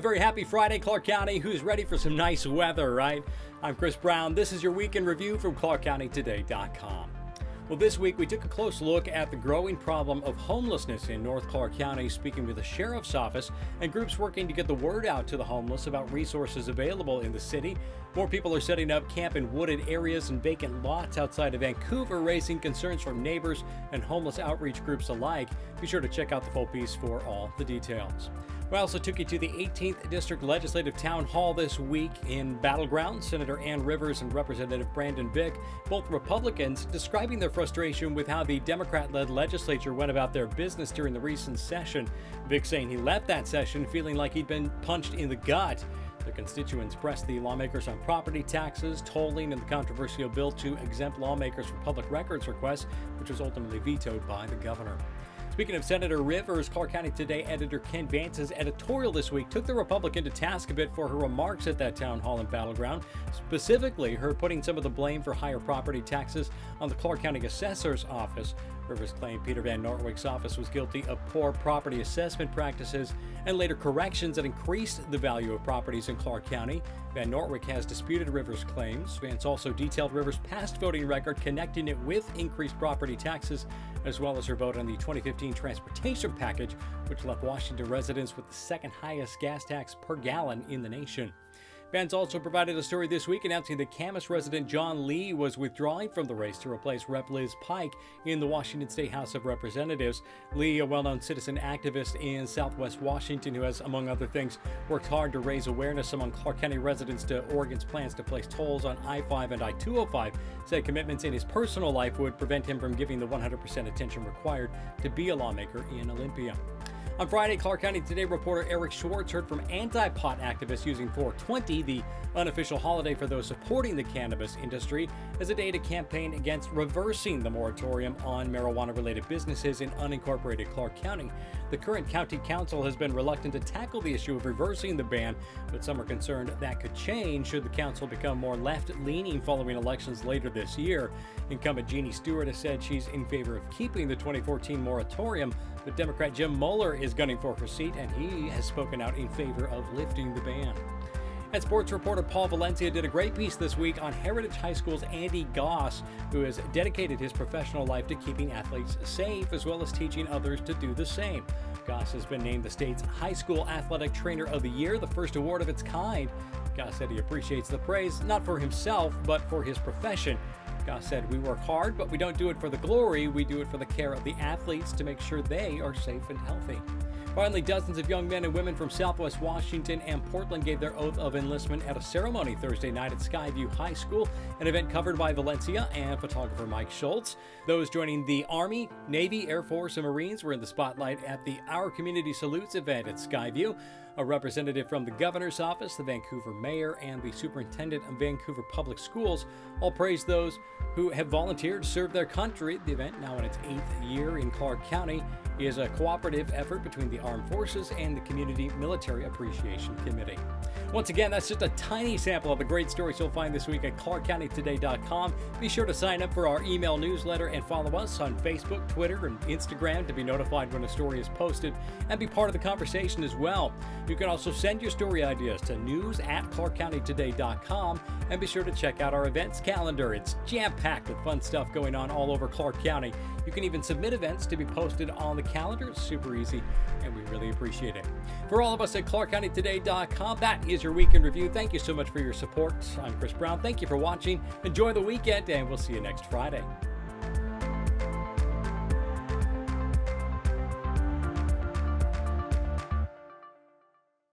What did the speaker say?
A very happy Friday, Clark County. Who's ready for some nice weather, right? I'm Chris Brown. This is your weekend review from ClarkCountyToday.com. Well, this week we took a close look at the growing problem of homelessness in North Clark County, speaking with the Sheriff's Office and groups working to get the word out to the homeless about resources available in the city. More people are setting up camp in wooded areas and vacant lots outside of Vancouver, raising concerns from neighbors and homeless outreach groups alike. Be sure to check out the full piece for all the details. We also took you to the 18th District Legislative Town Hall this week in Battleground. Senator Ann Rivers and Representative Brandon Vick, both Republicans, describing their frustration with how the Democrat-led legislature went about their business during the recent session. Vick saying he left that session feeling like he'd been punched in the gut. The constituents pressed the lawmakers on property taxes, tolling, and the controversial bill to exempt lawmakers from public records requests, which was ultimately vetoed by the governor. Speaking of Senator Rivers, Clark County Today editor Ken Vance's editorial this week took the Republican to task a bit for her remarks at that town hall in Battleground, specifically her putting some of the blame for higher property taxes on the Clark County Assessor's Office. Rivers claimed Peter Van Nortwick's office was guilty of poor property assessment practices and later corrections that increased the value of properties in Clark County. Van Nortwick has disputed Rivers' claims. Vance also detailed Rivers' past voting record, connecting it with increased property taxes, as well as her vote on the 2015 transportation package, which left Washington residents with the second highest gas tax per gallon in the nation. Vance also provided a story this week announcing that Camas resident John Lee was withdrawing from the race to replace Rep. Liz Pike in the Washington State House of Representatives. Lee, a well-known citizen activist in Southwest Washington who has, among other things, worked hard to raise awareness among Clark County residents to Oregon's plans to place tolls on I-5 and I-205, said commitments in his personal life would prevent him from giving the 100% attention required to be a lawmaker in Olympia. On Friday, Clark County Today reporter Eric Schwartz heard from anti-pot activists using 420, the unofficial holiday for those supporting the cannabis industry, as a day to campaign against reversing the moratorium on marijuana-related businesses in unincorporated Clark County. The current county council has been reluctant to tackle the issue of reversing the ban, but some are concerned that could change should the council become more left-leaning following elections later this year. Incumbent Jeannie Stewart has said she's in favor of keeping the 2014 moratorium, but Democrat Jim Mueller is gunning for her seat, and he has spoken out in favor of lifting the ban. And sports reporter Paul Valencia did a great piece this week on Heritage High School's Andi Goss, who has dedicated his professional life to keeping athletes safe as well as teaching others to do the same. Goss has been named the state's High School Athletic Trainer of the Year, the first award of its kind. Goss said he appreciates the praise, not for himself, but for his profession. Goss said, "We work hard, but we don't do it for the glory. We do it for the care of the athletes to make sure they are safe and healthy." Finally, dozens of young men and women from Southwest Washington and Portland gave their oath of enlistment at a ceremony Thursday night at Skyview High School, an event covered by Valencia and photographer Mike Schultz. Those joining the Army, Navy, Air Force, and Marines were in the spotlight at the Our Community Salutes event at Skyview. A representative from the governor's office, the Vancouver mayor, and the superintendent of Vancouver Public Schools all praised those who have volunteered to serve their country. The event, now in its 8th year in Clark County, is a cooperative effort between the Armed Forces and the Community Military Appreciation Committee. Once again, that's just a tiny sample of the great stories you'll find this week at ClarkCountyToday.com. Be sure to sign up for our email newsletter and follow us on Facebook, Twitter, and Instagram to be notified when a story is posted and be part of the conversation as well. You can also send your story ideas to news@ClarkCountyToday.com and be sure to check out our events calendar. It's jam-packed with fun stuff going on all over Clark County. You can even submit events to be posted on the calendar. It's super easy, and we really appreciate it. For all of us at ClarkCountyToday.com, that is your weekend review. Thank you so much for your support. I'm Chris Brown. Thank you for watching. Enjoy the weekend, and we'll see you next Friday.